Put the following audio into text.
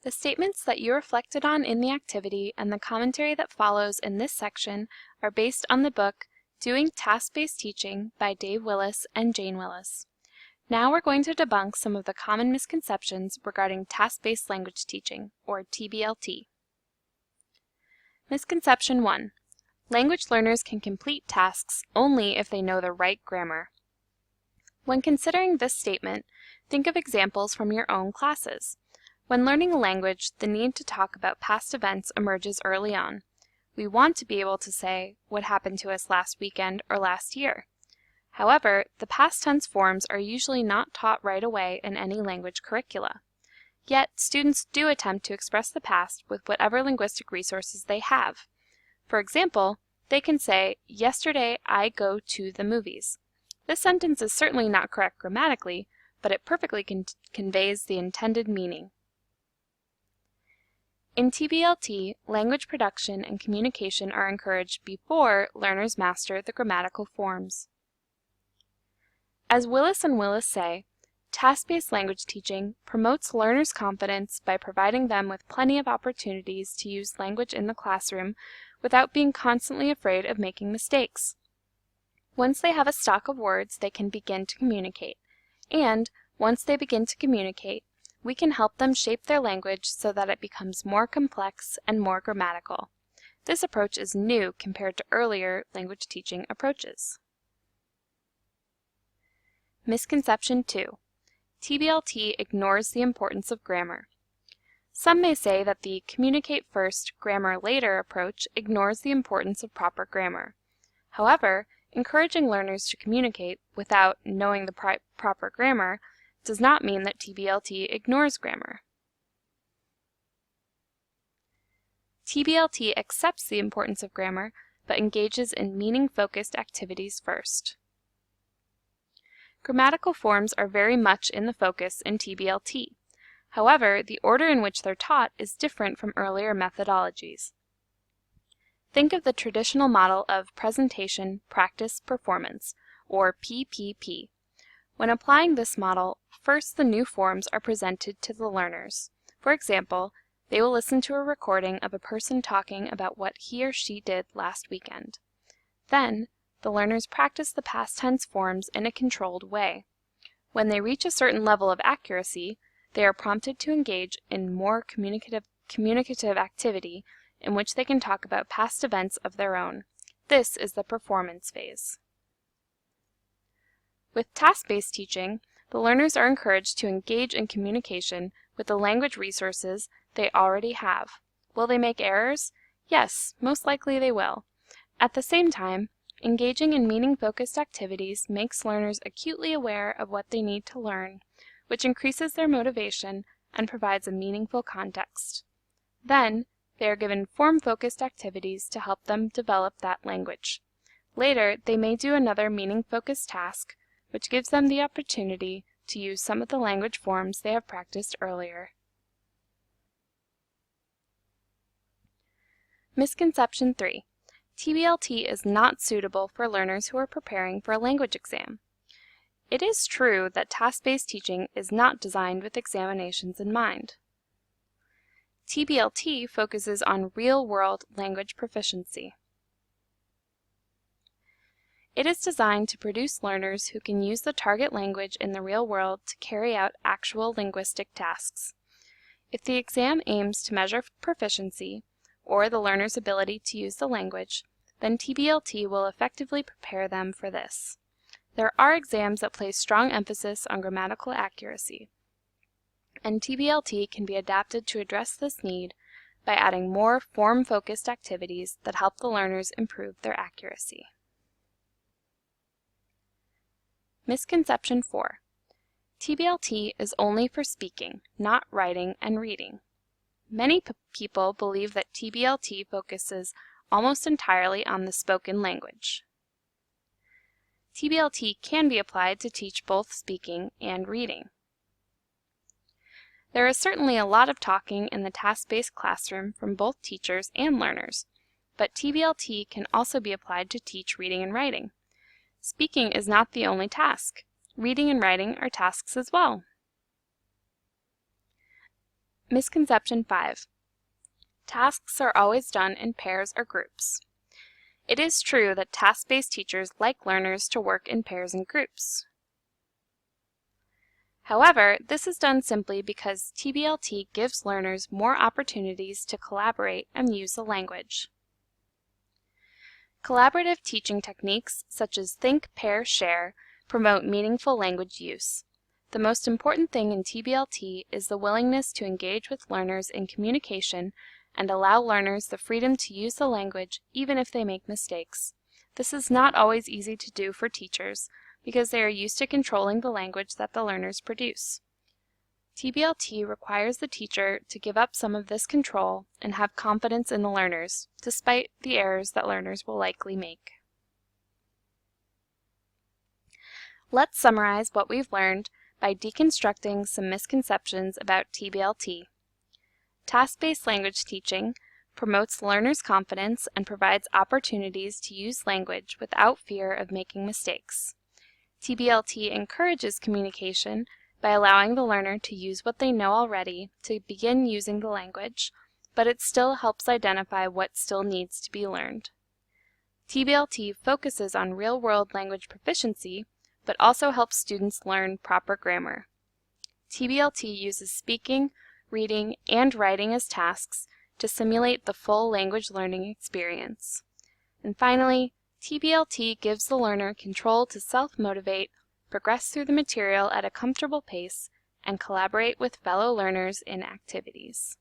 The statements that you reflected on in the activity and the commentary that follows in this section are based on the book Doing Task-Based Teaching by Dave Willis and Jane Willis. Now we're going to debunk some of the common misconceptions regarding task-based language teaching, or TBLT. Misconception 1. Language learners can complete tasks only if they know the right grammar. When considering this statement, think of examples from your own classes. When learning a language, the need to talk about past events emerges early on. We want to be able to say what happened to us last weekend or last year. However, the past tense forms are usually not taught right away in any language curricula. Yet, students do attempt to express the past with whatever linguistic resources they have. For example, they can say, "Yesterday I go to the movies." This sentence is certainly not correct grammatically, but it perfectly conveys the intended meaning. In TBLT, language production and communication are encouraged before learners master the grammatical forms. As Willis and Willis say, task-based language teaching promotes learners' confidence by providing them with plenty of opportunities to use language in the classroom without being constantly afraid of making mistakes. Once they have a stock of words, they can begin to communicate. And once they begin to communicate, we can help them shape their language so that it becomes more complex and more grammatical. This approach is new compared to earlier language teaching approaches. Misconception 2. TBLT ignores the importance of grammar. Some may say that the communicate first, grammar later approach ignores the importance of proper grammar. However, encouraging learners to communicate without knowing the proper grammar does not mean that TBLT ignores grammar. TBLT accepts the importance of grammar, but engages in meaning-focused activities first. Grammatical forms are very much in the focus in TBLT. However, the order in which they're taught is different from earlier methodologies. Think of the traditional model of presentation, practice, performance, or PPP. When applying this model, first the new forms are presented to the learners. For example, they will listen to a recording of a person talking about what he or she did last weekend. Then, the learners practice the past tense forms in a controlled way. When they reach a certain level of accuracy, they are prompted to engage in more communicative activity in which they can talk about past events of their own. This is the performance phase. With task-based teaching, the learners are encouraged to engage in communication with the language resources they already have. Will they make errors? Yes, most likely they will. At the same time, engaging in meaning-focused activities makes learners acutely aware of what they need to learn, which increases their motivation and provides a meaningful context. Then, they are given form-focused activities to help them develop that language. Later, they may do another meaning-focused task, which gives them the opportunity to use some of the language forms they have practiced earlier. Misconception 3. TBLT is not suitable for learners who are preparing for a language exam. It is true that task-based teaching is not designed with examinations in mind. TBLT focuses on real-world language proficiency. It is designed to produce learners who can use the target language in the real world to carry out actual linguistic tasks. If the exam aims to measure proficiency, or the learner's ability to use the language, then TBLT will effectively prepare them for this. There are exams that place strong emphasis on grammatical accuracy, and TBLT can be adapted to address this need by adding more form-focused activities that help the learners improve their accuracy. Misconception 4. TBLT is only for speaking, not writing and reading. Many people believe that TBLT focuses almost entirely on the spoken language. TBLT can be applied to teach both speaking and reading. There is certainly a lot of talking in the task-based classroom from both teachers and learners, but TBLT can also be applied to teach reading and writing. Speaking is not the only task. Reading and writing are tasks as well. Misconception 5. Tasks are always done in pairs or groups. It is true that task-based teachers like learners to work in pairs and groups. However, this is done simply because TBLT gives learners more opportunities to collaborate and use the language. Collaborative teaching techniques such as think, pair, share promote meaningful language use. The most important thing in TBLT is the willingness to engage with learners in communication and allow learners the freedom to use the language even if they make mistakes. This is not always easy to do for teachers because they are used to controlling the language that the learners produce. TBLT requires the teacher to give up some of this control and have confidence in the learners, despite the errors that learners will likely make. Let's summarize what we've learned by deconstructing some misconceptions about TBLT. Task-based language teaching promotes learners' confidence and provides opportunities to use language without fear of making mistakes. TBLT encourages communication by allowing the learner to use what they know already to begin using the language, but it still helps identify what still needs to be learned. TBLT focuses on real-world language proficiency, but also helps students learn proper grammar. TBLT uses speaking, reading, and writing as tasks to simulate the full language learning experience. And finally, TBLT gives the learner control to self-motivate, progress through the material at a comfortable pace, and collaborate with fellow learners in activities.